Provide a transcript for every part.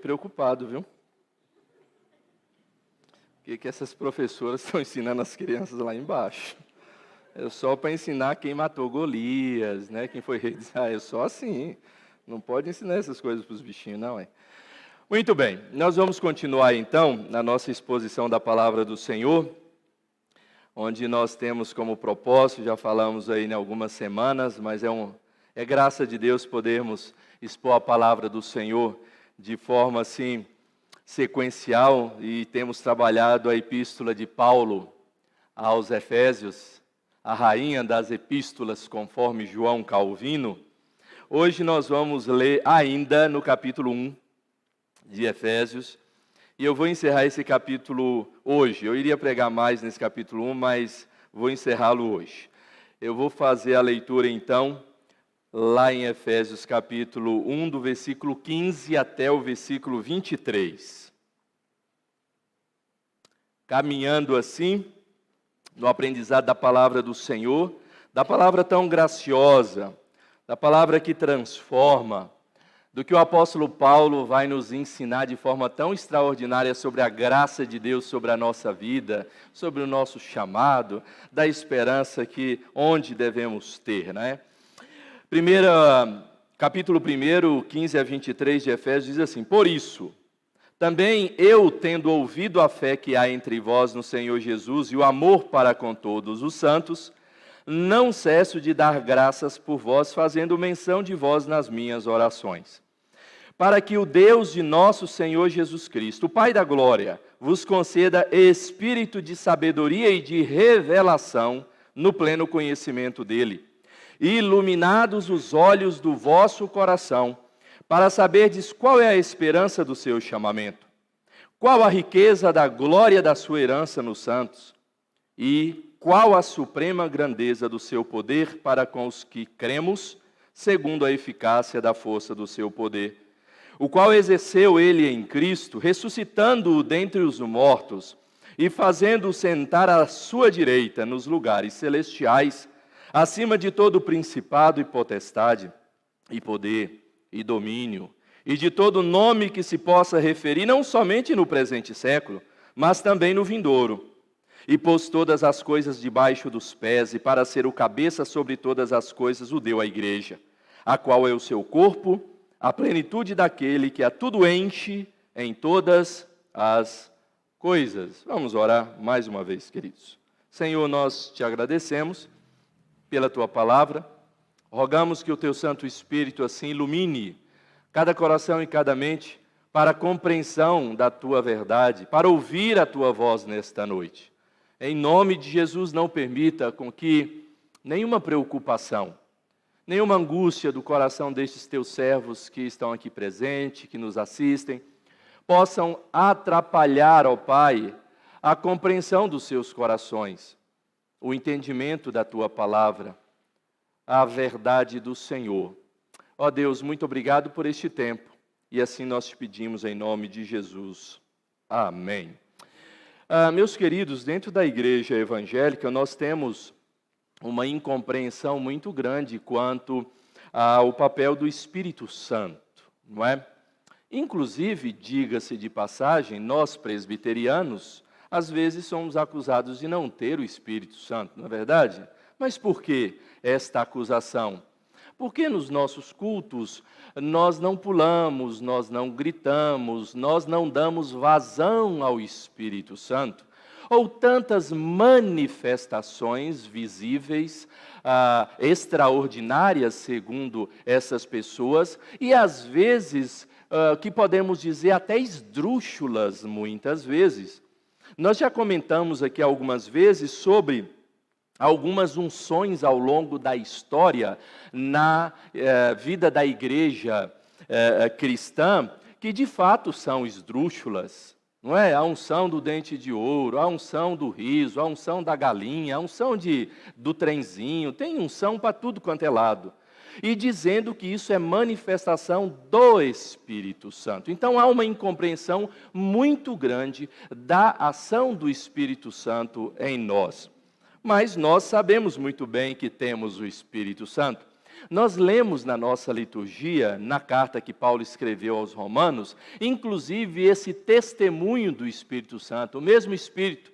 preocupado, viu? O que essas professoras estão ensinando as crianças lá embaixo? É só para ensinar quem matou Golias, né? Quem foi rei de Israel. É só assim. Não pode ensinar essas coisas para os bichinhos, não, é? Muito bem, nós vamos continuar então na nossa exposição da palavra do Senhor, onde nós temos como propósito, já falamos aí em algumas semanas, mas é graça de Deus podermos expor a palavra do Senhor de forma assim sequencial, e temos trabalhado a epístola de Paulo aos Efésios, a rainha das epístolas, conforme João Calvino. Hoje nós vamos ler ainda no capítulo 1 de Efésios, e eu vou encerrar esse capítulo hoje. Eu iria pregar mais nesse capítulo 1, mas vou encerrá-lo hoje. Eu vou fazer a leitura então, lá em Efésios capítulo 1, do versículo 15 até o versículo 23. Caminhando assim, no aprendizado da palavra do Senhor, da palavra tão graciosa, da palavra que transforma, do que o apóstolo Paulo vai nos ensinar de forma tão extraordinária sobre a graça de Deus sobre a nossa vida, sobre o nosso chamado, da esperança onde devemos ter, né? Capítulo 1, 15 a 23 de Efésios diz assim: por isso, também eu, tendo ouvido a fé que há entre vós no Senhor Jesus e o amor para com todos os santos, não cesso de dar graças por vós, fazendo menção de vós nas minhas orações, para que o Deus de nosso Senhor Jesus Cristo, o Pai da glória, vos conceda espírito de sabedoria e de revelação no pleno conhecimento dele, e iluminados os olhos do vosso coração, para saberdes qual é a esperança do seu chamamento, qual a riqueza da glória da sua herança nos santos, e qual a suprema grandeza do seu poder para com os que cremos, segundo a eficácia da força do seu poder, o qual exerceu ele em Cristo, ressuscitando-o dentre os mortos e fazendo-o sentar à sua direita nos lugares celestiais, acima de todo principado e potestade, e poder, e domínio, e de todo nome que se possa referir, não somente no presente século, mas também no vindouro. E pôs todas as coisas debaixo dos pés, e para ser o cabeça sobre todas as coisas o deu à igreja, a qual é o seu corpo, a plenitude daquele que a tudo enche em todas as coisas. Vamos orar mais uma vez, queridos. Senhor, nós te agradecemos pela tua palavra, rogamos que o teu Santo Espírito assim ilumine cada coração e cada mente para a compreensão da tua verdade, para ouvir a tua voz nesta noite. Em nome de Jesus, não permita com que nenhuma preocupação, nenhuma angústia do coração destes teus servos que estão aqui presentes, que nos assistem, possam atrapalhar, ó Pai, a compreensão dos seus corações, o entendimento da tua palavra, a verdade do Senhor. Ó Deus, muito obrigado por este tempo, e assim nós te pedimos em nome de Jesus. Amém. Meus queridos, dentro da igreja evangélica, nós temos uma incompreensão muito grande quanto ao papel do Espírito Santo, não é? Inclusive, diga-se de passagem, nós presbiterianos, às vezes somos acusados de não ter o Espírito Santo, não é verdade? Mas por que esta acusação? Porque nos nossos cultos nós não pulamos, nós não gritamos, nós não damos vazão ao Espírito Santo, ou tantas manifestações visíveis, extraordinárias, segundo essas pessoas, e às vezes, que podemos dizer até esdrúxulas, muitas vezes. Nós já comentamos aqui algumas vezes sobre algumas unções ao longo da história na vida da igreja cristã, que de fato são esdrúxulas, não é? A unção do dente de ouro, a unção do riso, a unção da galinha, a unção do trenzinho, tem unção para tudo quanto é lado. E dizendo que isso é manifestação do Espírito Santo. Então há uma incompreensão muito grande da ação do Espírito Santo em nós. Mas nós sabemos muito bem que temos o Espírito Santo. Nós lemos na nossa liturgia, na carta que Paulo escreveu aos Romanos, inclusive esse testemunho do Espírito Santo. O mesmo Espírito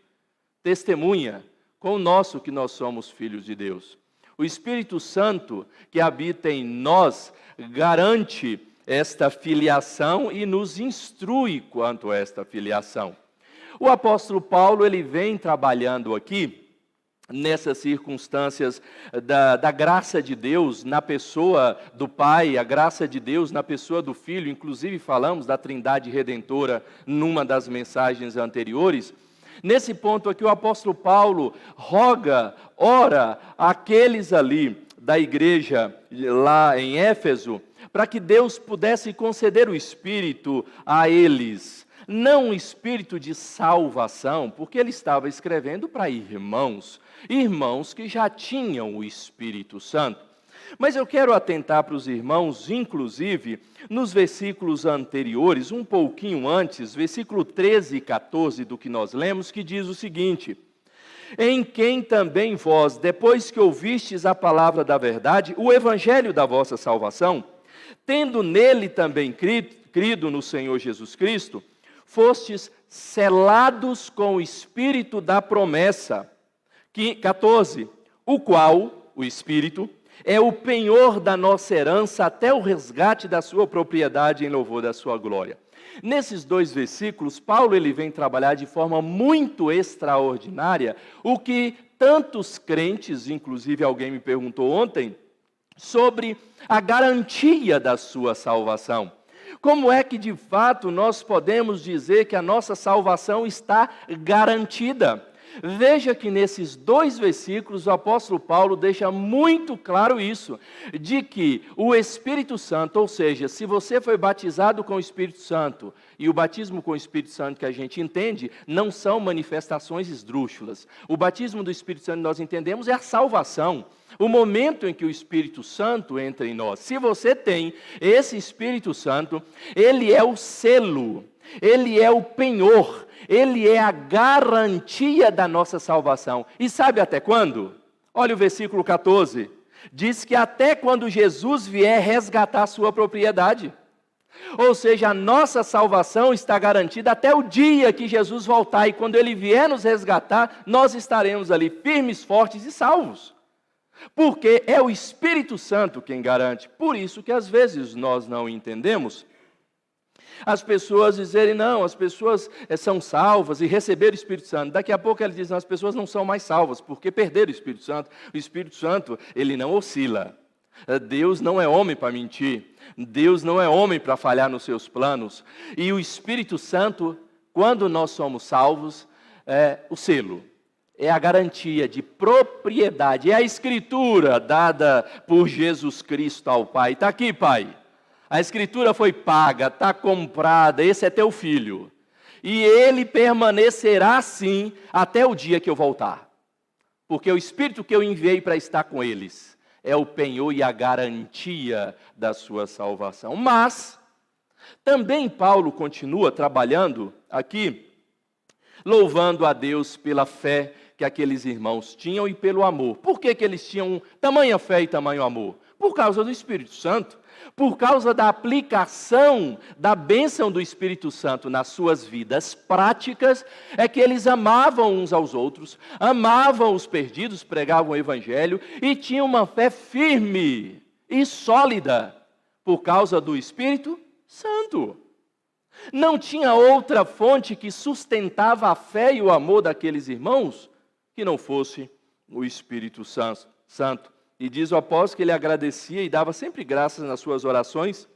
testemunha com o nosso que nós somos filhos de Deus. O Espírito Santo que habita em nós garante esta filiação e nos instrui quanto a esta filiação. O apóstolo Paulo, ele vem trabalhando aqui nessas circunstâncias da graça de Deus na pessoa do Pai, a graça de Deus na pessoa do Filho, inclusive falamos da Trindade Redentora numa das mensagens anteriores. Nesse ponto aqui o apóstolo Paulo ora àqueles ali da igreja lá em Éfeso, para que Deus pudesse conceder o Espírito a eles. Não um espírito de salvação, porque ele estava escrevendo para irmãos que já tinham o Espírito Santo. Mas eu quero atentar para os irmãos, inclusive, nos versículos anteriores, um pouquinho antes, versículo 13 e 14 do que nós lemos, que diz o seguinte: em quem também vós, depois que ouvistes a palavra da verdade, o evangelho da vossa salvação, tendo nele também crido no Senhor Jesus Cristo, fostes selados com o Espírito da promessa. 14, o qual, o Espírito, é o penhor da nossa herança até o resgate da sua propriedade em louvor da sua glória. Nesses dois versículos, Paulo ele vem trabalhar de forma muito extraordinária o que tantos crentes, inclusive alguém me perguntou ontem, sobre a garantia da sua salvação. Como é que de fato nós podemos dizer que a nossa salvação está garantida? Veja que nesses dois versículos o apóstolo Paulo deixa muito claro isso, de que o Espírito Santo, ou seja, se você foi batizado com o Espírito Santo, e o batismo com o Espírito Santo que a gente entende, não são manifestações esdrúxulas. O batismo do Espírito Santo nós entendemos é a salvação, o momento em que o Espírito Santo entra em nós. Se você tem esse Espírito Santo, ele é o selo, ele é o penhor, ele é a garantia da nossa salvação. E sabe até quando? Olha o versículo 14. Diz que até quando Jesus vier resgatar a sua propriedade. Ou seja, a nossa salvação está garantida até o dia que Jesus voltar. E quando ele vier nos resgatar, nós estaremos ali firmes, fortes e salvos. Porque é o Espírito Santo quem garante. Por isso que às vezes nós não entendemos as pessoas dizerem, não, as pessoas são salvas e receberam o Espírito Santo. Daqui a pouco eles dizem, não, as pessoas não são mais salvas, porque perderam o Espírito Santo. O Espírito Santo, ele não oscila. Deus não é homem para mentir. Deus não é homem para falhar nos seus planos. E o Espírito Santo, quando nós somos salvos, é o selo. É a garantia de propriedade. É a escritura dada por Jesus Cristo ao Pai. Está aqui, Pai. A escritura foi paga, está comprada, esse é teu filho. E ele permanecerá assim até o dia que eu voltar. Porque o Espírito que eu enviei para estar com eles é o penhor e a garantia da sua salvação. Mas, também Paulo continua trabalhando aqui, louvando a Deus pela fé que aqueles irmãos tinham e pelo amor. Por que eles tinham tamanha fé e tamanho amor? Por causa do Espírito Santo. Por causa da aplicação da bênção do Espírito Santo nas suas vidas práticas, é que eles amavam uns aos outros, amavam os perdidos, pregavam o Evangelho e tinham uma fé firme e sólida por causa do Espírito Santo. Não tinha outra fonte que sustentava a fé e o amor daqueles irmãos que não fosse o Espírito Santo. E diz o apóstolo que ele agradecia e dava sempre graças nas suas orações,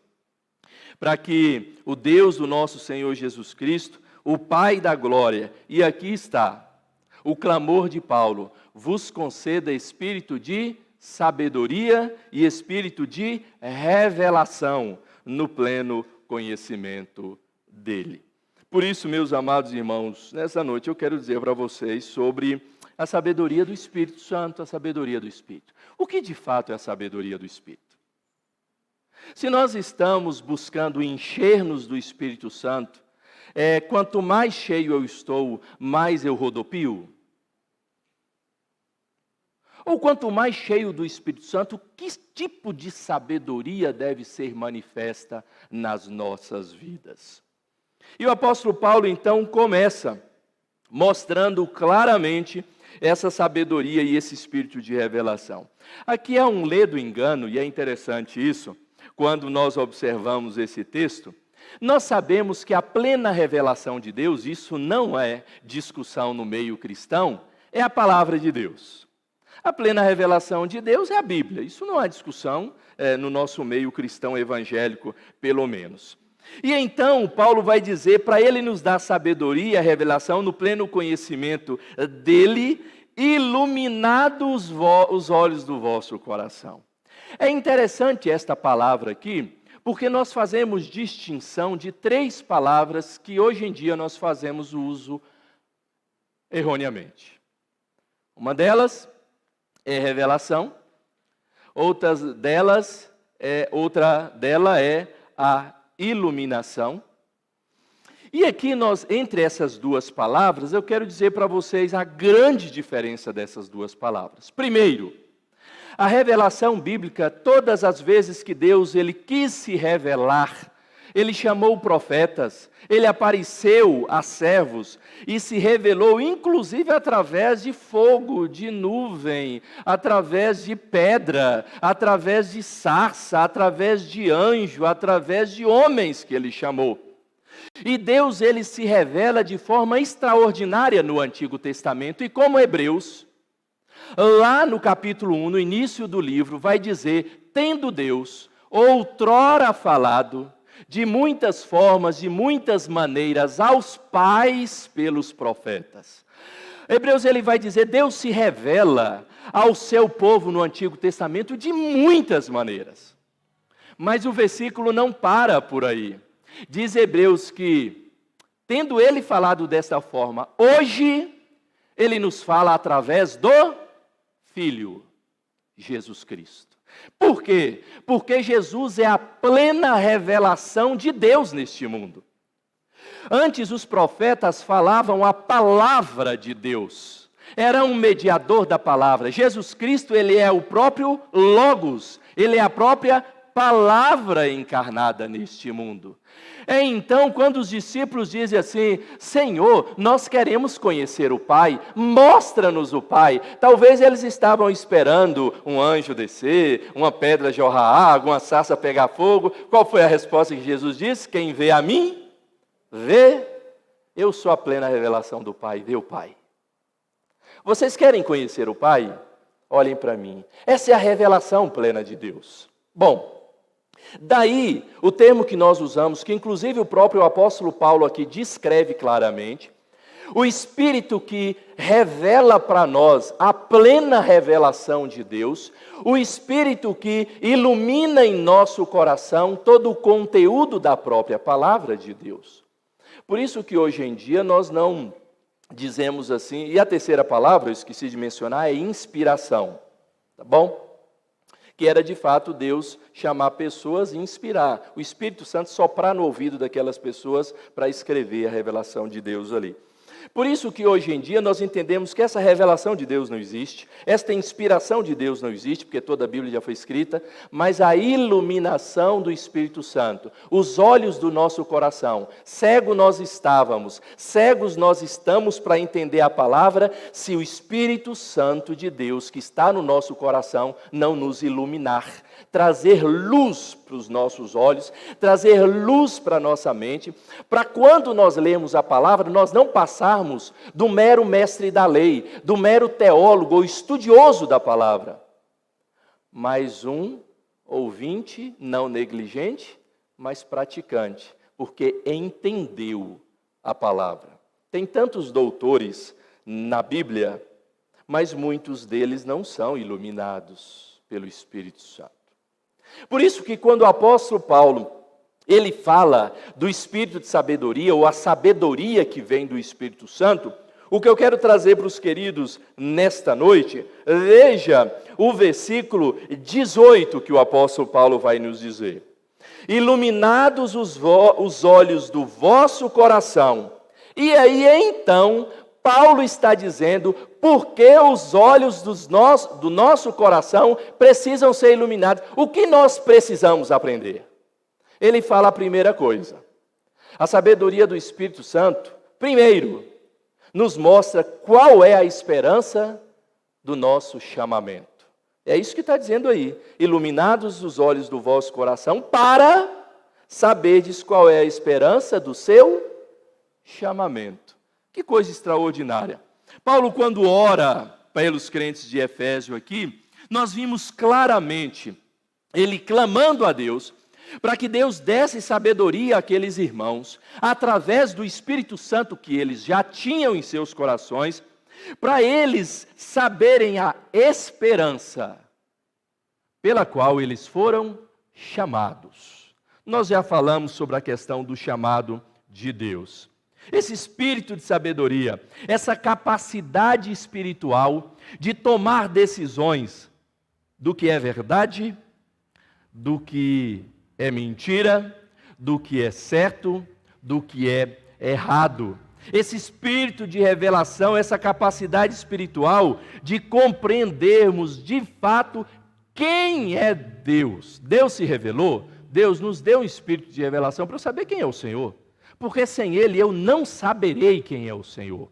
para que o Deus do nosso Senhor Jesus Cristo, o Pai da glória, e aqui está o clamor de Paulo, vos conceda espírito de sabedoria e espírito de revelação no pleno conhecimento dele. Por isso, meus amados irmãos, nessa noite eu quero dizer para vocês sobre a sabedoria do Espírito Santo, a sabedoria do Espírito. O que de fato é a sabedoria do Espírito? Se nós estamos buscando encher-nos do Espírito Santo, quanto mais cheio eu estou, mais eu rodopio? Ou quanto mais cheio do Espírito Santo, que tipo de sabedoria deve ser manifesta nas nossas vidas? E o apóstolo Paulo, então, começa mostrando claramente essa sabedoria e esse espírito de revelação. Aqui há um ledo engano, e é interessante isso, quando nós observamos esse texto. Nós sabemos que a plena revelação de Deus, isso não é discussão no meio cristão, é a palavra de Deus. A plena revelação de Deus é a Bíblia, isso não há discussão no nosso meio cristão evangélico, pelo menos. E então, Paulo vai dizer, para ele nos dar sabedoria, a revelação no pleno conhecimento dele, iluminados os olhos do vosso coração. É interessante esta palavra aqui, porque nós fazemos distinção de 3 palavras que hoje em dia nós fazemos uso erroneamente. Uma delas é revelação, outra delas é a iluminação. E aqui entre essas 2 palavras, eu quero dizer para vocês a grande diferença dessas 2 palavras. Primeiro, a revelação bíblica, todas as vezes que Deus ele quis se revelar, ele chamou profetas, ele apareceu a servos e se revelou inclusive através de fogo, de nuvem, através de pedra, através de sarça, através de anjo, através de homens que ele chamou. E Deus ele se revela de forma extraordinária no Antigo Testamento, e como Hebreus, lá no capítulo 1, no início do livro, vai dizer, tendo Deus outrora falado, de muitas formas, de muitas maneiras, aos pais pelos profetas. Hebreus ele vai dizer, Deus se revela ao seu povo no Antigo Testamento de muitas maneiras. Mas o versículo não para por aí. Diz Hebreus que, tendo ele falado desta forma, hoje ele nos fala através do Filho, Jesus Cristo. Por quê? Porque Jesus é a plena revelação de Deus neste mundo. Antes os profetas falavam a palavra de Deus. Era um mediador da palavra. Jesus Cristo, ele é o próprio Logos. Ele é a própria palavra encarnada neste mundo. Então, quando os discípulos dizem assim, Senhor, nós queremos conhecer o Pai, mostra-nos o Pai. Talvez eles estavam esperando um anjo descer, uma pedra jorrar água, uma sarça pegar fogo. Qual foi a resposta que Jesus disse? Quem vê a mim, vê. Eu sou a plena revelação do Pai, vê o Pai. Vocês querem conhecer o Pai? Olhem para mim. Essa é a revelação plena de Deus. Bom, daí o termo que nós usamos, que inclusive o próprio apóstolo Paulo aqui descreve claramente, o Espírito que revela para nós a plena revelação de Deus, o Espírito que ilumina em nosso coração todo o conteúdo da própria palavra de Deus. Por isso que hoje em dia nós não dizemos assim, e a terceira palavra, eu esqueci de mencionar, é inspiração, tá bom? Que era de fato Deus chamar pessoas e inspirar, o Espírito Santo soprar no ouvido daquelas pessoas para escrever a revelação de Deus ali. Por isso que hoje em dia nós entendemos que essa revelação de Deus não existe, esta inspiração de Deus não existe, porque toda a Bíblia já foi escrita, mas a iluminação do Espírito Santo, os olhos do nosso coração, cegos nós estávamos, cegos nós estamos para entender a palavra, se o Espírito Santo de Deus que está no nosso coração não nos iluminar, trazer luz para os nossos olhos, trazer luz para a nossa mente, para quando nós lemos a palavra, nós não passarmos do mero mestre da lei, do mero teólogo ou estudioso da palavra, mas um ouvinte não negligente, mas praticante, porque entendeu a palavra. Tem tantos doutores na Bíblia, mas muitos deles não são iluminados pelo Espírito Santo. Por isso que quando o apóstolo Paulo, ele fala do espírito de sabedoria, ou a sabedoria que vem do Espírito Santo, o que eu quero trazer para os queridos nesta noite, veja o versículo 18 que o apóstolo Paulo vai nos dizer. Iluminados os olhos do vosso coração, e aí então Paulo está dizendo porque os olhos do nosso coração precisam ser iluminados. O que nós precisamos aprender? Ele fala a primeira coisa. A sabedoria do Espírito Santo, primeiro, nos mostra qual é a esperança do nosso chamamento. É isso que está dizendo aí. Iluminados os olhos do vosso coração para saberdes qual é a esperança do seu chamamento. Que coisa extraordinária. Paulo, quando ora pelos crentes de Efésio aqui, nós vimos claramente ele clamando a Deus para que Deus desse sabedoria àqueles irmãos, através do Espírito Santo que eles já tinham em seus corações, para eles saberem a esperança pela qual eles foram chamados. Nós já falamos sobre a questão do chamado de Deus. Esse espírito de sabedoria, essa capacidade espiritual de tomar decisões do que é verdade, do que é mentira, do que é certo, do que é errado. Esse espírito de revelação, essa capacidade espiritual de compreendermos de fato quem é Deus. Deus se revelou, Deus nos deu um espírito de revelação para eu saber quem é o Senhor. Porque sem Ele eu não saberei quem é o Senhor.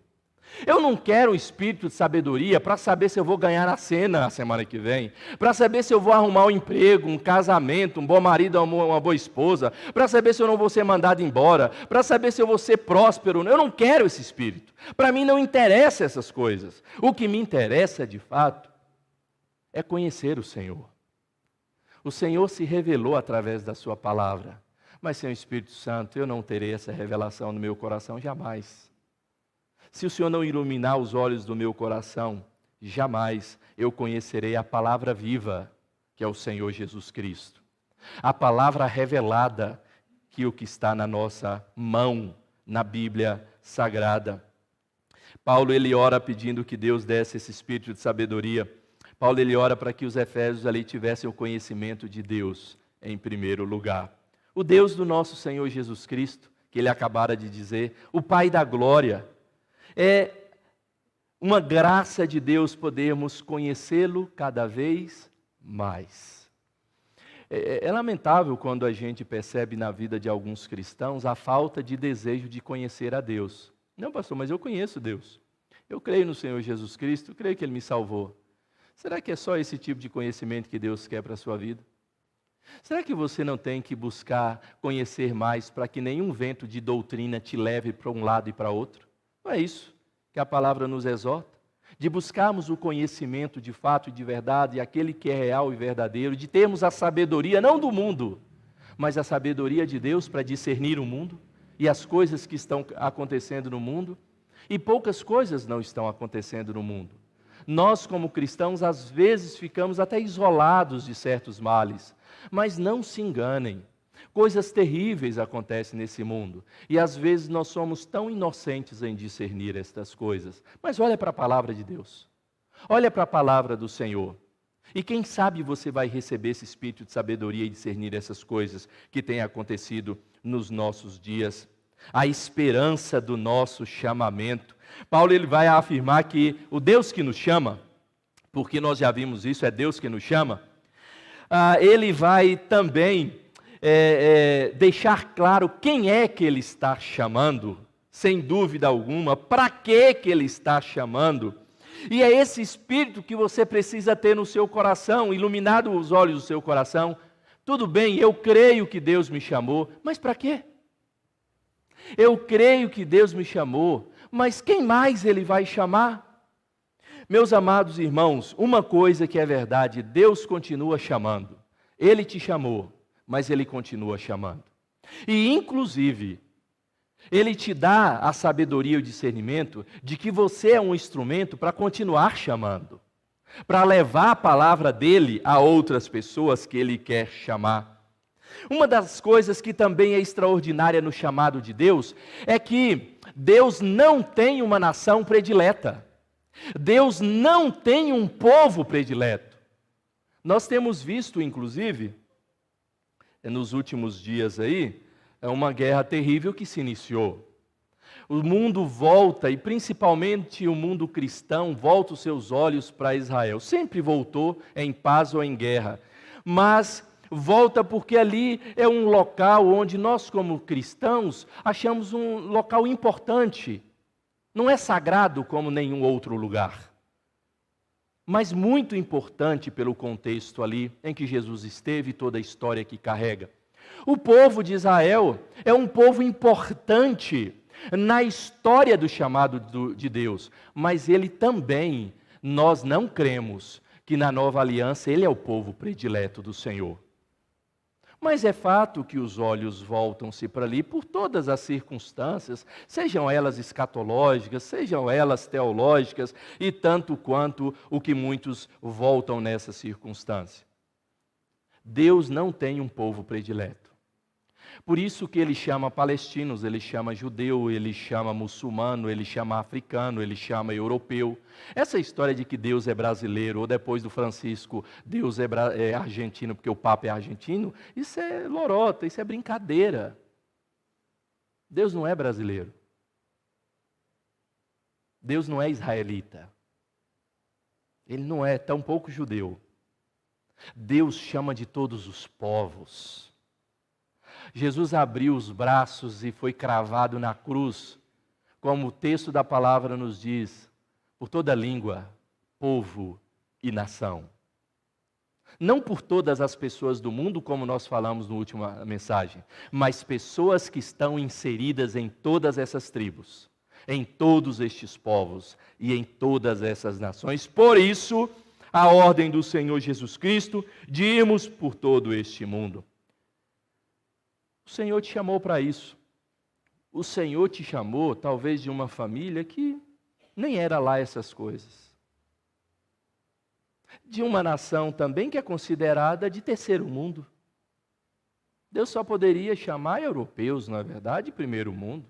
Eu não quero um espírito de sabedoria para saber se eu vou ganhar a cena a semana que vem, para saber se eu vou arrumar um emprego, um casamento, um bom marido, uma boa esposa, para saber se eu não vou ser mandado embora, para saber se eu vou ser próspero. Eu não quero esse espírito. Para mim não interessa essas coisas. O que me interessa de fato é conhecer o Senhor. O Senhor se revelou através da sua palavra, mas sem o Espírito Santo eu não terei essa revelação no meu coração jamais. Se o Senhor não iluminar os olhos do meu coração, jamais eu conhecerei a palavra viva, que é o Senhor Jesus Cristo. A palavra revelada, que é o que está na nossa mão, na Bíblia Sagrada. Paulo, ele ora pedindo que Deus desse esse espírito de sabedoria. Paulo, ele ora para que os efésios ali tivessem o conhecimento de Deus em primeiro lugar. O Deus do nosso Senhor Jesus Cristo, que ele acabara de dizer, o Pai da glória. É uma graça de Deus podermos conhecê-lo cada vez mais. É lamentável quando a gente percebe na vida de alguns cristãos a falta de desejo de conhecer a Deus. Não, pastor, mas eu conheço Deus. Eu creio no Senhor Jesus Cristo, creio que Ele me salvou. Será que é só esse tipo de conhecimento que Deus quer para a sua vida? Será que você não tem que buscar conhecer mais para que nenhum vento de doutrina te leve para um lado e para outro? Não é isso que a palavra nos exorta? De buscarmos o conhecimento de fato e de verdade, aquele que é real e verdadeiro, de termos a sabedoria, não do mundo, mas a sabedoria de Deus para discernir o mundo e as coisas que estão acontecendo no mundo. E poucas coisas não estão acontecendo no mundo. Nós, como cristãos, às vezes ficamos até isolados de certos males, mas não se enganem. Coisas terríveis acontecem nesse mundo. E às vezes nós somos tão inocentes em discernir estas coisas. Mas olha para a palavra de Deus. Olha para a palavra do Senhor. E quem sabe você vai receber esse espírito de sabedoria e discernir essas coisas que têm acontecido nos nossos dias. A esperança do nosso chamamento. Paulo, ele vai afirmar que o Deus que nos chama, porque nós já vimos isso, é Deus que nos chama, ele vai também deixar claro quem é que ele está chamando, sem dúvida alguma, para que ele está chamando. E é esse espírito que você precisa ter no seu coração, iluminado os olhos do seu coração. Tudo bem, eu creio que Deus me chamou, mas para quê? Eu creio que Deus me chamou, mas quem mais Ele vai chamar? Meus amados irmãos, uma coisa que é verdade, Deus continua chamando. Ele te chamou, mas Ele continua chamando. E, inclusive, Ele te dá a sabedoria e o discernimento de que você é um instrumento para continuar chamando, para levar a palavra dEle a outras pessoas que Ele quer chamar. Uma das coisas que também é extraordinária no chamado de Deus é que Deus não tem uma nação predileta. Deus não tem um povo predileto. Nós temos visto, inclusive, nos últimos dias aí, uma guerra terrível que se iniciou. O mundo volta, e principalmente o mundo cristão, volta os seus olhos para Israel. Sempre voltou em paz ou em guerra, mas volta porque ali é um local onde nós, como cristãos, achamos um local importante. Não é sagrado como nenhum outro lugar, mas muito importante pelo contexto ali em que Jesus esteve e toda a história que carrega. O povo de Israel é um povo importante na história do chamado de Deus, mas ele também, nós não cremos que na nova aliança ele é o povo predileto do Senhor. Mas é fato que os olhos voltam-se para ali por todas as circunstâncias, sejam elas escatológicas, sejam elas teológicas, e tanto quanto o que muitos voltam nessa circunstância. Deus não tem um povo predileto. Por isso que ele chama palestinos, ele chama judeu, ele chama muçulmano, ele chama africano, ele chama europeu. Essa história de que Deus é brasileiro, ou depois do Francisco, Deus é argentino porque o Papa é argentino, isso é lorota, isso é brincadeira. Deus não é brasileiro. Deus não é israelita. Ele não é tampouco judeu. Deus chama de todos os povos. Jesus abriu os braços e foi cravado na cruz, como o texto da palavra nos diz, por toda língua, povo e nação. Não por todas as pessoas do mundo, como nós falamos na última mensagem, mas pessoas que estão inseridas em todas essas tribos, em todos estes povos e em todas essas nações. Por isso, a ordem do Senhor Jesus Cristo de irmos por todo este mundo. O Senhor te chamou para isso. O Senhor te chamou, talvez, de uma família que nem era lá essas coisas. De uma nação também que é considerada de terceiro mundo. Deus só poderia chamar europeus, na verdade, primeiro mundo.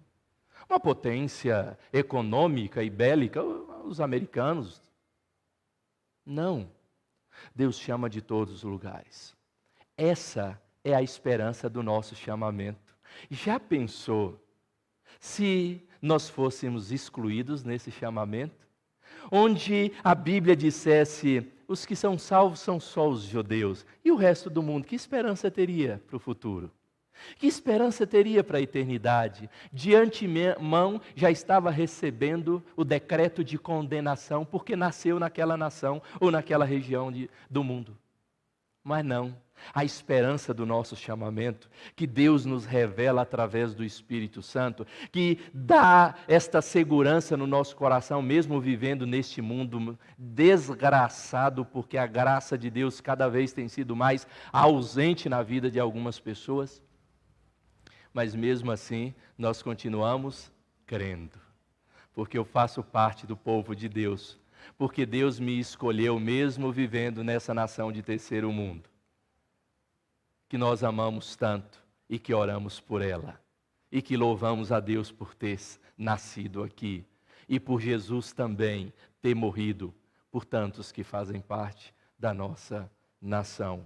Uma potência econômica e bélica, os americanos. Não. Deus chama de todos os lugares. Essa é a esperança do nosso chamamento. Já pensou se nós fôssemos excluídos nesse chamamento? Onde a Bíblia dissesse, os que são salvos são só os judeus. E o resto do mundo, que esperança teria para o futuro? Que esperança teria para a eternidade? De antemão já estava recebendo o decreto de condenação, porque nasceu naquela nação ou naquela região do mundo. Mas não. A esperança do nosso chamamento, que Deus nos revela através do Espírito Santo, que dá esta segurança no nosso coração, mesmo vivendo neste mundo desgraçado, porque a graça de Deus cada vez tem sido mais ausente na vida de algumas pessoas. Mas mesmo assim, nós continuamos crendo, porque eu faço parte do povo de Deus, porque Deus me escolheu mesmo vivendo nessa nação de terceiro mundo, que nós amamos tanto e que oramos por ela, e que louvamos a Deus por ter nascido aqui, e por Jesus também ter morrido por tantos que fazem parte da nossa nação.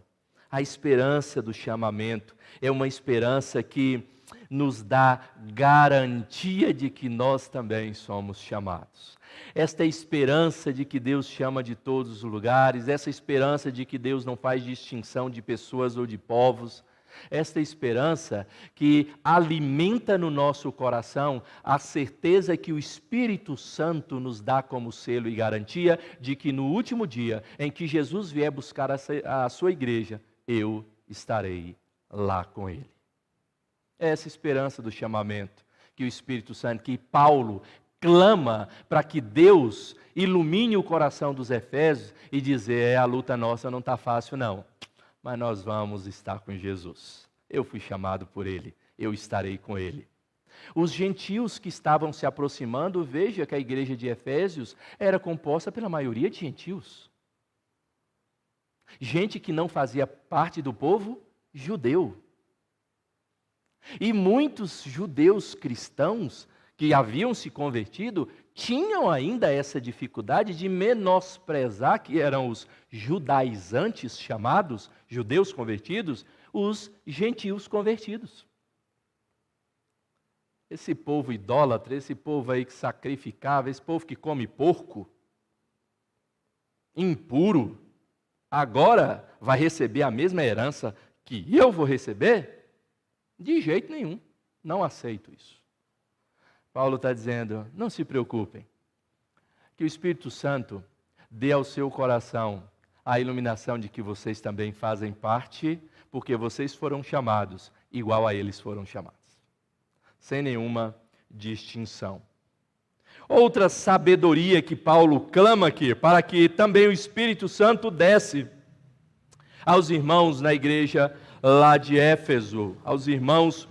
A esperança do chamamento é uma esperança que nos dá garantia de que nós também somos chamados. Esta esperança de que Deus chama de todos os lugares, essa esperança de que Deus não faz distinção de pessoas ou de povos, esta esperança que alimenta no nosso coração a certeza que o Espírito Santo nos dá como selo e garantia de que no último dia em que Jesus vier buscar a sua igreja, eu estarei lá com ele. Essa esperança do chamamento que o Espírito Santo, que Paulo clama para que Deus ilumine o coração dos efésios e dizer, a luta nossa não está fácil não, mas nós vamos estar com Jesus. Eu fui chamado por ele, eu estarei com ele. Os gentios que estavam se aproximando, veja que a igreja de Efésios era composta pela maioria de gentios. Gente que não fazia parte do povo judeu. E muitos judeus cristãos que haviam se convertido tinham ainda essa dificuldade de menosprezar, que eram os judaizantes chamados, judeus convertidos, os gentios convertidos. esse povo idólatra, esse povo aí que sacrificava, esse povo que come porco, impuro, agora vai receber a mesma herança que eu vou receber? De jeito nenhum, não aceito isso. Paulo está dizendo, não se preocupem, que o Espírito Santo dê ao seu coração a iluminação de que vocês também fazem parte, porque vocês foram chamados, igual a eles foram chamados, sem nenhuma distinção. Outra sabedoria que Paulo clama aqui, para que também o Espírito Santo desce aos irmãos na igreja lá de Éfeso, aos irmãos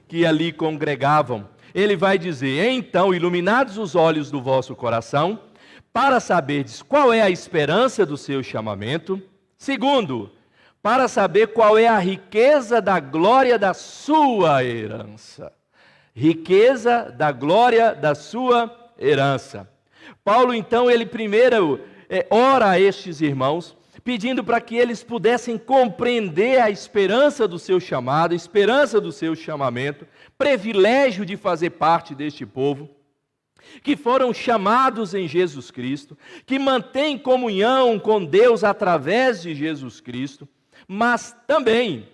que ali congregavam. Ele vai dizer, então, iluminados os olhos do vosso coração, para saberdes qual é a esperança do seu chamamento. Segundo, para saber qual é a riqueza da glória da sua herança. Riqueza da glória da sua herança. Paulo, então, ele primeiro ora a estes irmãos, pedindo para que eles pudessem compreender a esperança do seu chamado, a esperança do seu chamamento, privilégio de fazer parte deste povo, que foram chamados em Jesus Cristo, que mantêm comunhão com Deus através de Jesus Cristo, mas também,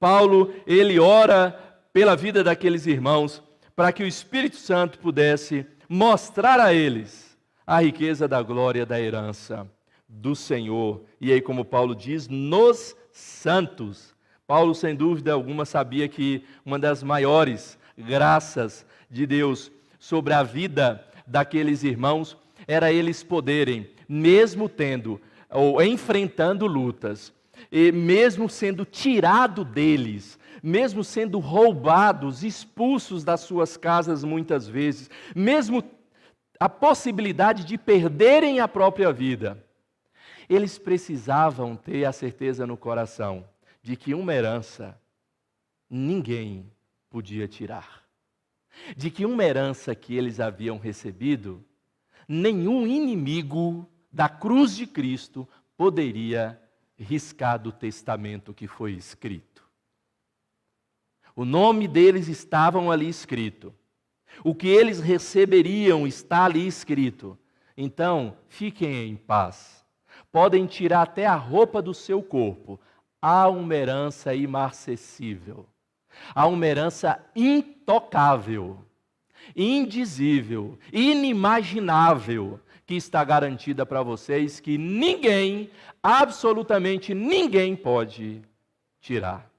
Paulo, ele ora pela vida daqueles irmãos, para que o Espírito Santo pudesse mostrar a eles a riqueza da glória da herança do Senhor. E aí, como Paulo diz, nos santos. Paulo, sem dúvida alguma, sabia que uma das maiores graças de Deus sobre a vida daqueles irmãos era eles poderem, mesmo tendo ou enfrentando lutas, e mesmo sendo tirado deles, mesmo sendo roubados, expulsos das suas casas muitas vezes, mesmo a possibilidade de perderem a própria vida, eles precisavam ter a certeza no coração de que uma herança ninguém podia tirar. De que uma herança que eles haviam recebido, nenhum inimigo da cruz de Cristo poderia riscar do testamento que foi escrito. O nome deles estavam ali escrito. O que eles receberiam está ali escrito. Então, fiquem em paz. Podem tirar até a roupa do seu corpo. Há uma herança imarcessível. Há uma herança intocável, indizível, inimaginável, que está garantida para vocês, que ninguém, absolutamente ninguém pode tirar.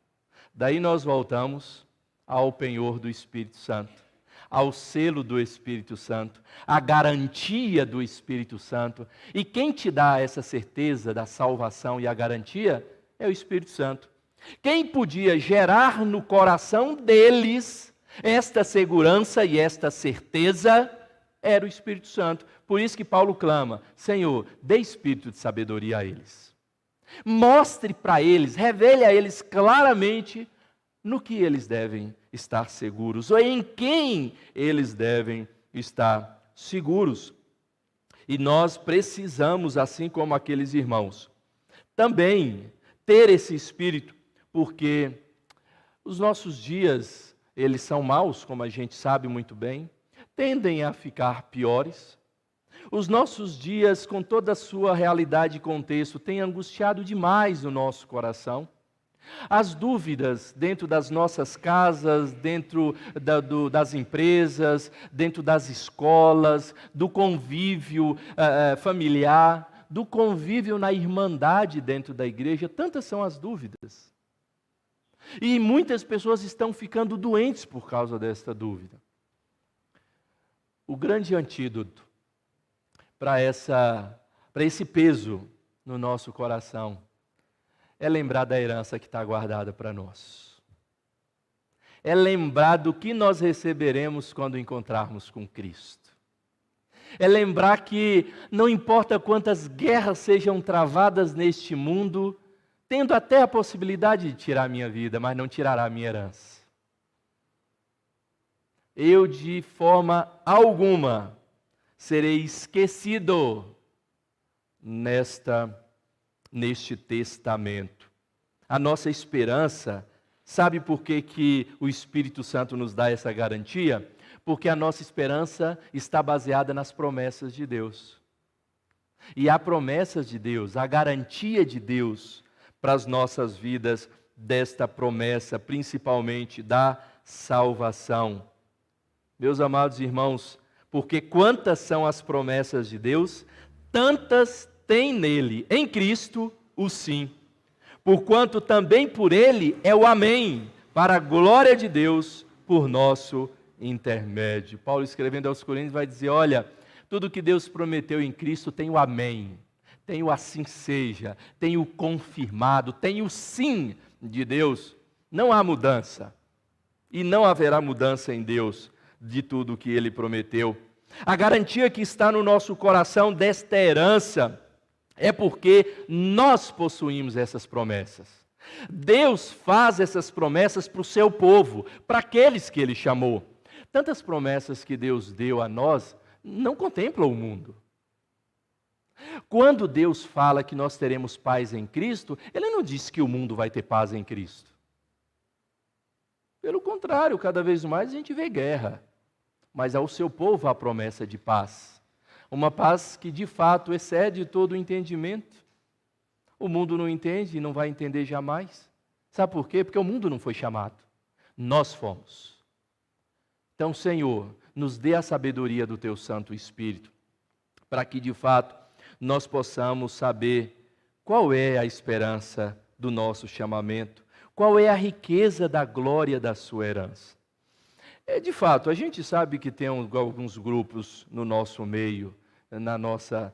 Daí nós voltamos ao penhor do Espírito Santo, ao selo do Espírito Santo, à garantia do Espírito Santo. E quem te dá essa certeza da salvação e a garantia é o Espírito Santo. Quem podia gerar no coração deles esta segurança e esta certeza era o Espírito Santo. Por isso que Paulo clama, Senhor, dê espírito de sabedoria a eles. Mostre para eles, revele a eles claramente no que eles devem estar seguros, ou em quem eles devem estar seguros. E nós precisamos, assim como aqueles irmãos, também ter esse espírito, porque os nossos dias, eles são maus, como a gente sabe muito bem, tendem a ficar piores. Os nossos dias, com toda a sua realidade e contexto, têm angustiado demais o nosso coração. As dúvidas dentro das nossas casas, dentro das empresas, dentro das escolas, do convívio familiar, do convívio na irmandade dentro da igreja, tantas são as dúvidas. E muitas pessoas estão ficando doentes por causa desta dúvida. O grande antídoto para esse peso no nosso coração é lembrar da herança que está guardada para nós. É lembrar do que nós receberemos quando encontrarmos com Cristo. É lembrar que não importa quantas guerras sejam travadas neste mundo, tendo até a possibilidade de tirar a minha vida, mas não tirará a minha herança. Eu, de forma alguma, serei esquecido neste testamento. A nossa esperança, sabe por que o Espírito Santo nos dá essa garantia? Porque a nossa esperança está baseada nas promessas de Deus. E há promessas de Deus, a garantia de Deus para as nossas vidas desta promessa, principalmente da salvação. Meus amados irmãos, porque quantas são as promessas de Deus, tantas tem nele, em Cristo, o sim. Porquanto também por ele é o amém, para a glória de Deus, por nosso intermédio. Paulo, escrevendo aos Coríntios, vai dizer, olha, tudo que Deus prometeu em Cristo tem o amém, tem o assim seja, tem o confirmado, tem o sim de Deus. Não há mudança, e não haverá mudança em Deus de tudo o que Ele prometeu. A garantia que está no nosso coração desta herança é porque nós possuímos essas promessas. Deus faz essas promessas para o seu povo, para aqueles que Ele chamou. Tantas promessas que Deus deu a nós não contemplam o mundo. Quando Deus fala que nós teremos paz em Cristo, Ele não diz que o mundo vai ter paz em Cristo. Pelo contrário, cada vez mais a gente vê guerra. Mas ao seu povo há promessa de paz. Uma paz que de fato excede todo o entendimento. O mundo não entende e não vai entender jamais. Sabe por quê? Porque o mundo não foi chamado. Nós fomos. Então, Senhor, nos dê a sabedoria do Teu Santo Espírito, para que de fato nós possamos saber qual é a esperança do nosso chamamento, qual é a riqueza da glória da sua herança. De fato, a gente sabe que tem alguns grupos no nosso meio, na nossa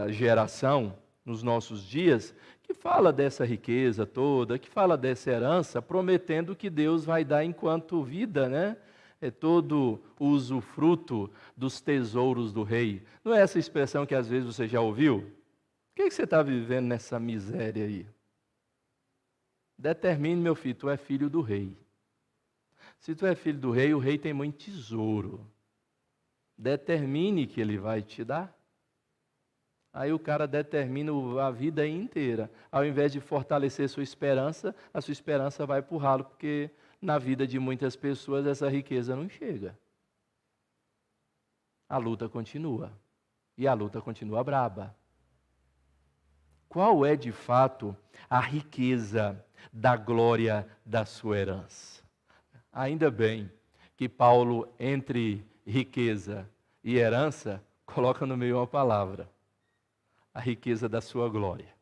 geração, nos nossos dias, que fala dessa riqueza toda, que fala dessa herança, prometendo que Deus vai dar enquanto vida, né? É todo o usufruto dos tesouros do rei. Não é essa expressão que às vezes você já ouviu? O que você está vivendo nessa miséria aí? Determine, meu filho, tu é filho do rei. Se tu é filho do rei, o rei tem muito tesouro. Determine que ele vai te dar. Aí o cara determina a vida inteira. Ao invés de fortalecer sua esperança, a sua esperança vai para o ralo, porque na vida de muitas pessoas essa riqueza não chega. A luta continua. E a luta continua braba. Qual é de fato a riqueza da glória da sua herança? Ainda bem que Paulo, entre riqueza e herança, coloca no meio uma palavra. A riqueza da sua glória.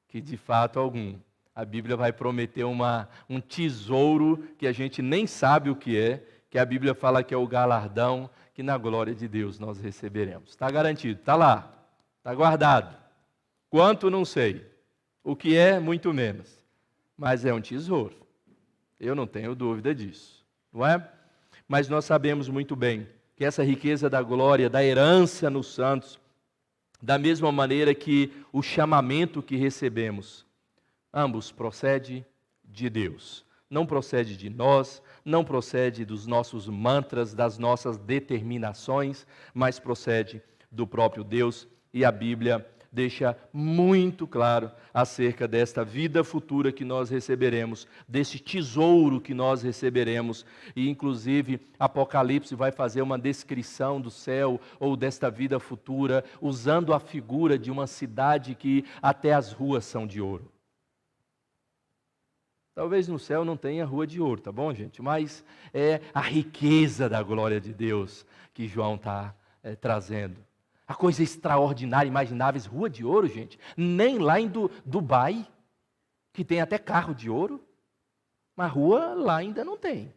Que de fato algum, a Bíblia vai prometer um tesouro que a gente nem sabe o que a Bíblia fala que é o galardão que na glória de Deus nós receberemos. Está garantido, está lá, está guardado. Quanto, não sei. O que é, muito menos. Mas é um tesouro. Eu não tenho dúvida disso, não é? Mas nós sabemos muito bem que essa riqueza da glória, da herança nos santos, da mesma maneira que o chamamento que recebemos, ambos procede de Deus. Não procede de nós, não procede dos nossos mantras, das nossas determinações, mas procede do próprio Deus. E a Bíblia deixa muito claro acerca desta vida futura que nós receberemos, desse tesouro que nós receberemos. E inclusive Apocalipse vai fazer uma descrição do céu ou desta vida futura, usando a figura de uma cidade que até as ruas são de ouro. Talvez no céu não tenha rua de ouro, tá bom, gente? Mas é a riqueza da glória de Deus que João está trazendo. A coisa extraordinária, imagináveis, rua de ouro, gente. Nem lá em Dubai, que tem até carro de ouro, mas rua lá ainda não tem.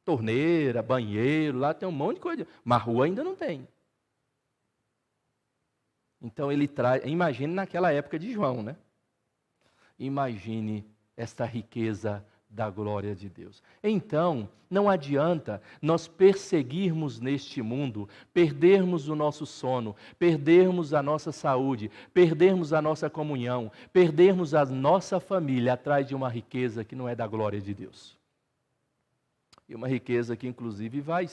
Torneira, banheiro, lá tem um monte de coisa, mas rua ainda não tem. Então ele traz, imagine naquela época de João, né? Imagine esta riqueza da glória de Deus. Então, não adianta nós perseguirmos neste mundo, perdermos o nosso sono, perdermos a nossa saúde, perdermos a nossa comunhão, perdermos a nossa família atrás de uma riqueza que não é da glória de Deus. E uma riqueza que inclusive vai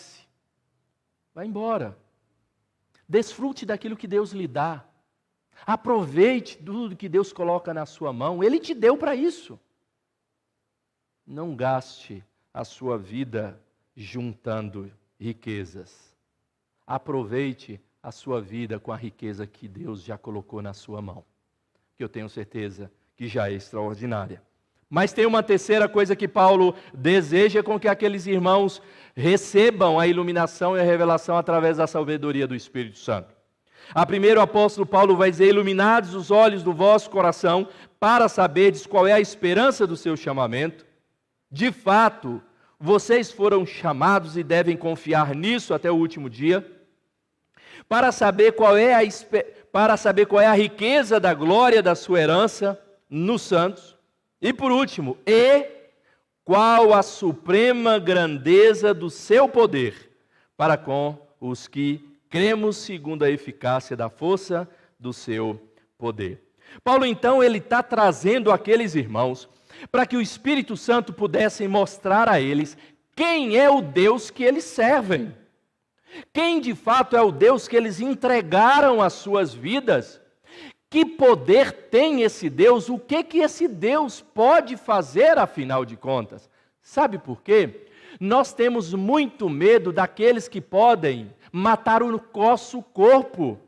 embora. Desfrute daquilo que Deus lhe dá. Aproveite tudo que Deus coloca na sua mão. Ele te deu para isso. Não gaste a sua vida juntando riquezas. Aproveite a sua vida com a riqueza que Deus já colocou na sua mão, que eu tenho certeza que já é extraordinária. Mas tem uma terceira coisa que Paulo deseja com que aqueles irmãos recebam a iluminação e a revelação através da sabedoria do Espírito Santo. A primeiro, o apóstolo Paulo vai dizer: iluminados os olhos do vosso coração, para saberdes qual é a esperança do seu chamamento. De fato, vocês foram chamados e devem confiar nisso até o último dia, para saber qual é a riqueza da glória da sua herança nos santos. E por último, qual a suprema grandeza do seu poder para com os que cremos segundo a eficácia da força do seu poder. Paulo, então, ele está trazendo aqueles irmãos para que o Espírito Santo pudesse mostrar a eles quem é o Deus que eles servem. Quem de fato é o Deus que eles entregaram as suas vidas. Que poder tem esse Deus? O que esse Deus pode fazer, afinal de contas? Sabe por quê? Nós temos muito medo daqueles que podem matar o nosso corpo,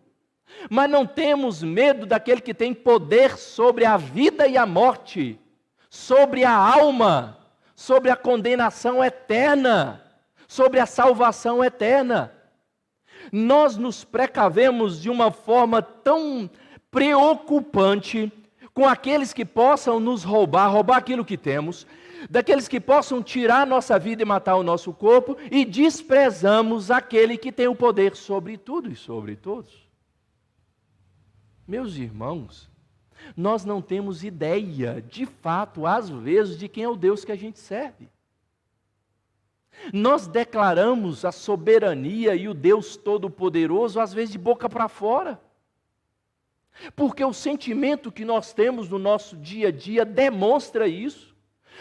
mas não temos medo daquele que tem poder sobre a vida e a morte, sobre a alma, sobre a condenação eterna, sobre a salvação eterna. Nós nos precavemos de uma forma tão preocupante com aqueles que possam nos roubar aquilo que temos, daqueles que possam tirar nossa vida e matar o nosso corpo, e desprezamos aquele que tem o poder sobre tudo e sobre todos. Meus irmãos, nós não temos ideia, de fato, às vezes, de quem é o Deus que a gente serve. Nós declaramos a soberania e o Deus Todo-Poderoso, às vezes, de boca para fora. Porque o sentimento que nós temos no nosso dia a dia demonstra isso.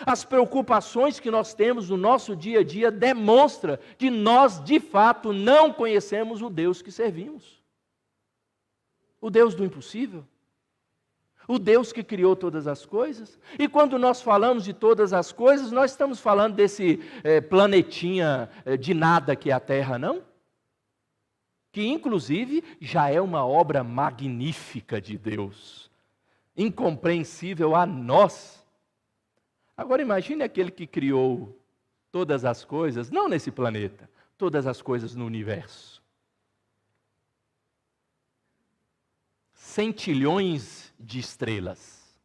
As preocupações que nós temos no nosso dia a dia demonstram que nós, de fato, não conhecemos o Deus que servimos. O Deus do impossível. O Deus que criou todas as coisas. E quando nós falamos de todas as coisas, nós estamos falando desse planetinha de nada que é a Terra, não? Que inclusive já é uma obra magnífica de Deus, incompreensível a nós. Agora imagine aquele que criou todas as coisas, não nesse planeta, todas as coisas no universo. Centilhões de estrelas,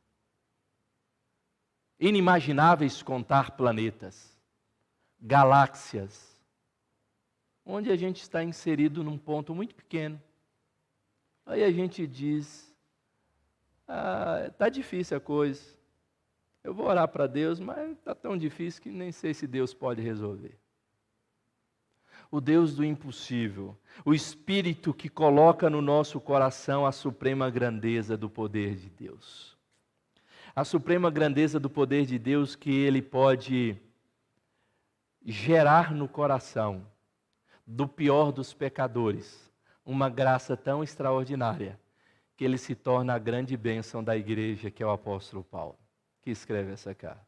inimagináveis contar planetas, galáxias, onde a gente está inserido num ponto muito pequeno. Aí a gente diz, está difícil a coisa, eu vou orar para Deus, mas está tão difícil que nem sei se Deus pode resolver. O Deus do impossível, o Espírito que coloca no nosso coração a suprema grandeza do poder de Deus. A suprema grandeza do poder de Deus que Ele pode gerar no coração do pior dos pecadores, uma graça tão extraordinária, que ele se torna a grande bênção da igreja, que é o apóstolo Paulo, que escreve essa carta.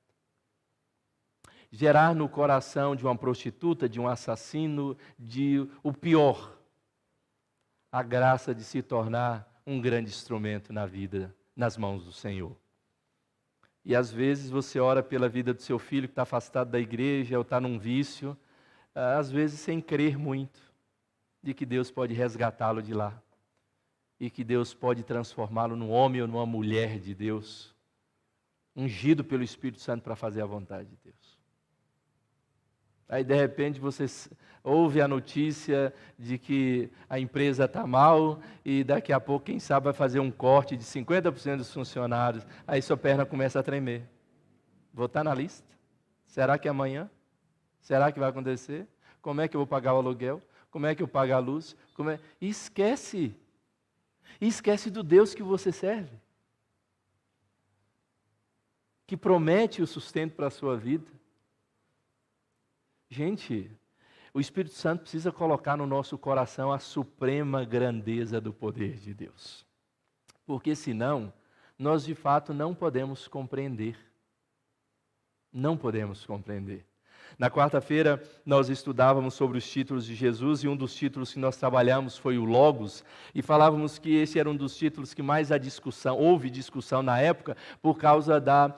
Gerar no coração de uma prostituta, de um assassino, de o pior, a graça de se tornar um grande instrumento na vida, nas mãos do Senhor. E às vezes você ora pela vida do seu filho que está afastado da igreja ou está num vício, às vezes sem crer muito, de que Deus pode resgatá-lo de lá, e que Deus pode transformá-lo num homem ou numa mulher de Deus, ungido pelo Espírito Santo para fazer a vontade de Deus. Aí de repente você ouve a notícia de que a empresa está mal, e daqui a pouco, quem sabe, vai fazer um corte de 50% dos funcionários, aí sua perna começa a tremer. Vou estar na lista? Será que é amanhã? Será que vai acontecer? Como é que eu vou pagar o aluguel? Como é que eu pago a luz? E esquece. Esquece do Deus que você serve, que promete o sustento para a sua vida. Gente, o Espírito Santo precisa colocar no nosso coração a suprema grandeza do poder de Deus. Porque senão, nós de fato não podemos compreender. Não podemos compreender. Na quarta-feira, nós estudávamos sobre os títulos de Jesus e um dos títulos que nós trabalhamos foi o Logos, e falávamos que esse era um dos títulos que mais houve discussão na época por causa da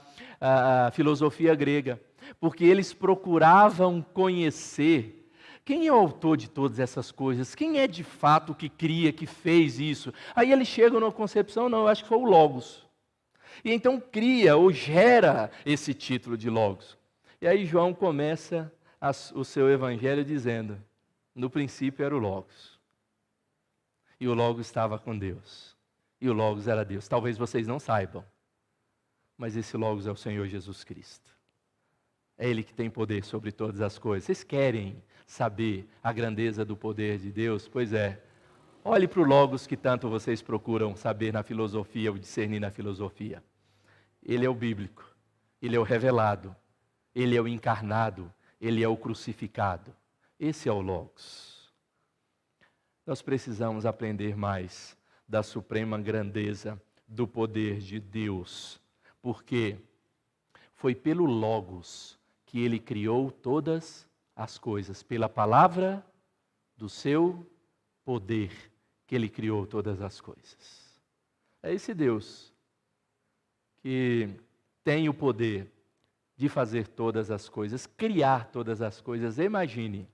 filosofia grega, porque eles procuravam conhecer quem é o autor de todas essas coisas, quem é de fato que cria, que fez isso. Aí eles chegam na concepção, não, eu acho que foi o Logos. E então cria ou gera esse título de Logos. E aí João começa o seu evangelho dizendo, no princípio era o Logos. E o Logos estava com Deus. E o Logos era Deus. Talvez vocês não saibam, mas esse Logos é o Senhor Jesus Cristo. É Ele que tem poder sobre todas as coisas. Vocês querem saber a grandeza do poder de Deus? Pois é. Olhe para o Logos que tanto vocês procuram saber na filosofia, ou discernir na filosofia. Ele é o bíblico. Ele é o revelado. Ele é o encarnado, Ele é o crucificado. Esse é o Logos. Nós precisamos aprender mais da suprema grandeza do poder de Deus, porque foi pelo Logos que Ele criou todas as coisas, pela palavra do seu poder que Ele criou todas as coisas. É esse Deus que tem o poder de fazer todas as coisas, criar todas as coisas. Imagine,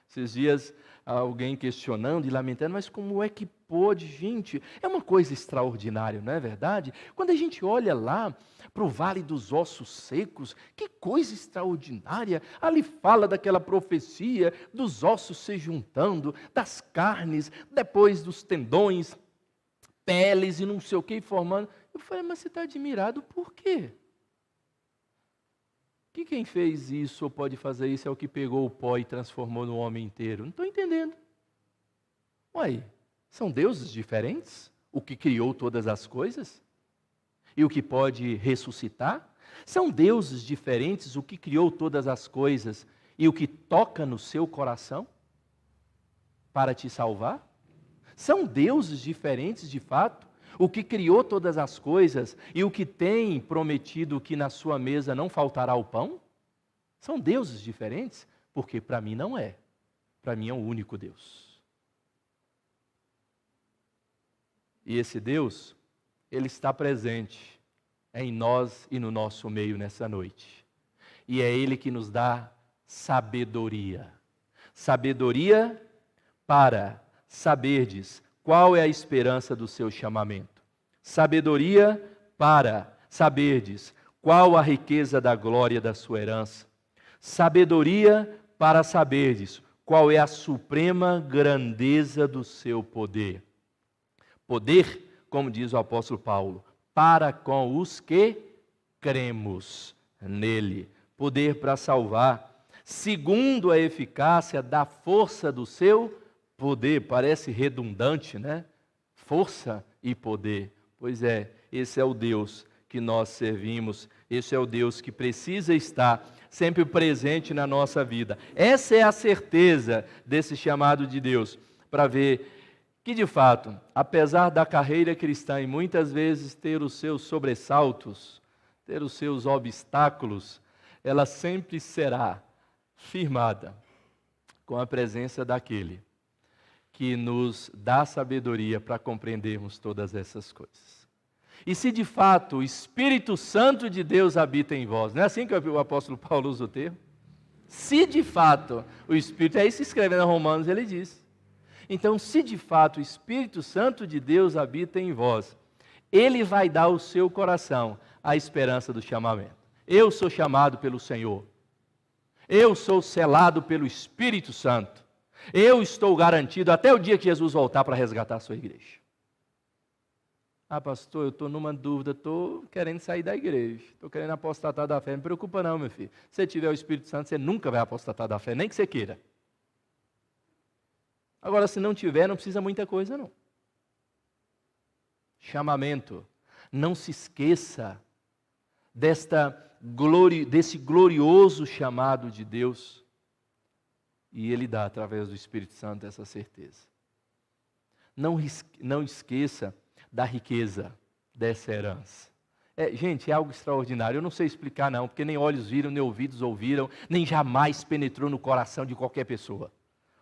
esses dias alguém questionando e lamentando, mas como é que pôde, gente? É uma coisa extraordinária, não é verdade? Quando a gente olha lá para o Vale dos Ossos Secos, que coisa extraordinária! Ali fala daquela profecia dos ossos se juntando, das carnes, depois dos tendões, peles e não sei o que formando. Eu falei, mas você está admirado por quê? Que quem fez isso ou pode fazer isso é o que pegou o pó e transformou no homem inteiro. Não estou entendendo. Uai, são deuses diferentes? O que criou todas as coisas? E o que pode ressuscitar? São deuses diferentes o que criou todas as coisas e o que toca no seu coração para te salvar? São deuses diferentes de fato? O que criou todas as coisas e o que tem prometido que na sua mesa não faltará o pão? São deuses diferentes? Porque para mim não é. Para mim é o único Deus. E esse Deus, Ele está presente em nós e no nosso meio nessa noite. E é Ele que nos dá sabedoria. Sabedoria para saberdes qual é a esperança do seu chamamento? Sabedoria para saberdes qual a riqueza da glória da sua herança? Sabedoria para saberdes qual é a suprema grandeza do seu poder? Poder, como diz o apóstolo Paulo, para com os que cremos nele. Poder para salvar, segundo a eficácia da força do seu poder. Parece redundante, né? Força e poder. Pois é, esse é o Deus que nós servimos. Esse é o Deus que precisa estar sempre presente na nossa vida. Essa é a certeza desse chamado de Deus, para ver que, de fato, apesar da carreira cristã e muitas vezes ter os seus sobressaltos, ter os seus obstáculos, ela sempre será firmada com a presença daquele que nos dá sabedoria para compreendermos todas essas coisas. E se de fato o Espírito Santo de Deus habita em vós, não é assim que o apóstolo Paulo usa o termo? Se de fato o Espírito, é isso que escreve na Romanos, ele diz. Então, se de fato o Espírito Santo de Deus habita em vós, Ele vai dar ao seu coração a esperança do chamamento. Eu sou chamado pelo Senhor. Eu sou selado pelo Espírito Santo. Eu estou garantido até o dia que Jesus voltar para resgatar a sua igreja. Ah, pastor, eu estou numa dúvida, estou querendo sair da igreja, estou querendo apostatar da fé. Não me preocupa não, meu filho. Se você tiver o Espírito Santo, você nunca vai apostatar da fé, nem que você queira. Agora, se não tiver, não precisa muita coisa, não. Chamamento. Não se esqueça desse glorioso chamado de Deus. E Ele dá, através do Espírito Santo, essa certeza. Não esqueça da riqueza dessa herança. Gente, é algo extraordinário. Eu não sei explicar não, porque nem olhos viram, nem ouvidos ouviram, nem jamais penetrou no coração de qualquer pessoa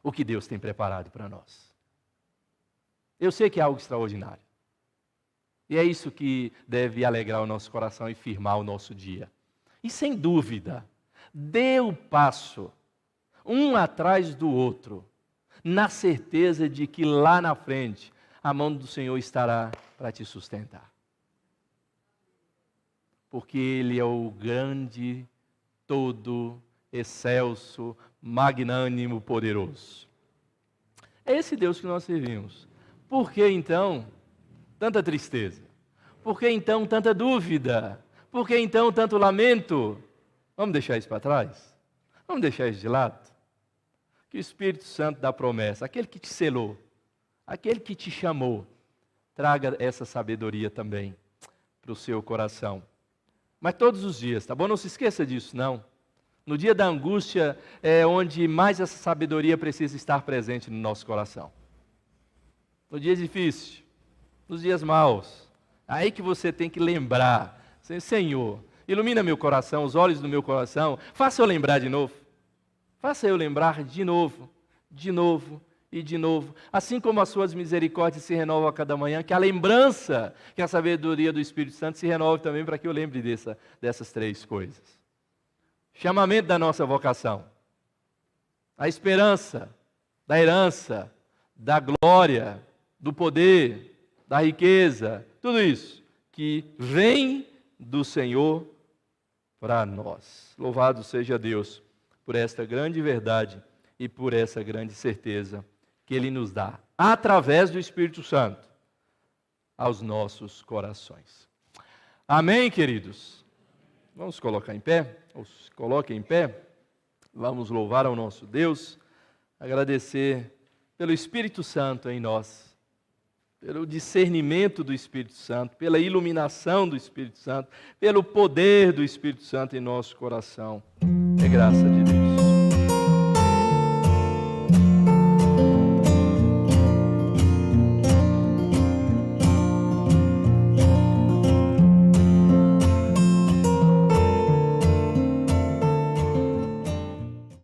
o que Deus tem preparado para nós. Eu sei que é algo extraordinário. E é isso que deve alegrar o nosso coração e firmar o nosso dia. E sem dúvida, dê o passo, um atrás do outro, na certeza de que lá na frente, a mão do Senhor estará para te sustentar. Porque Ele é o grande, todo, excelso, magnânimo, poderoso. É esse Deus que nós servimos. Por que então tanta tristeza? Por que então tanta dúvida? Por que então tanto lamento? Vamos deixar isso para trás? Vamos deixar isso de lado? Que o Espírito Santo da promessa, aquele que te selou, aquele que te chamou, traga essa sabedoria também para o seu coração. Mas todos os dias, tá bom? Não se esqueça disso, não. No dia da angústia é onde mais essa sabedoria precisa estar presente no nosso coração. No dia difícil, nos dias maus, aí que você tem que lembrar, Senhor, ilumina meu coração, os olhos do meu coração, faça eu lembrar de novo. Faça eu lembrar de novo e de novo. Assim como as suas misericórdias se renovam a cada manhã, que a lembrança, que a sabedoria do Espírito Santo se renove também para que eu lembre dessas três coisas. Chamamento da nossa vocação. A esperança, da herança, da glória, do poder, da riqueza, tudo isso que vem do Senhor para nós. Louvado seja Deus por esta grande verdade e por essa grande certeza que Ele nos dá, através do Espírito Santo, aos nossos corações. Amém, queridos? Vamos colocar em pé? Ou se coloquem em pé. Vamos louvar ao nosso Deus, agradecer pelo Espírito Santo em nós, pelo discernimento do Espírito Santo, pela iluminação do Espírito Santo, pelo poder do Espírito Santo em nosso coração. É graça de Deus.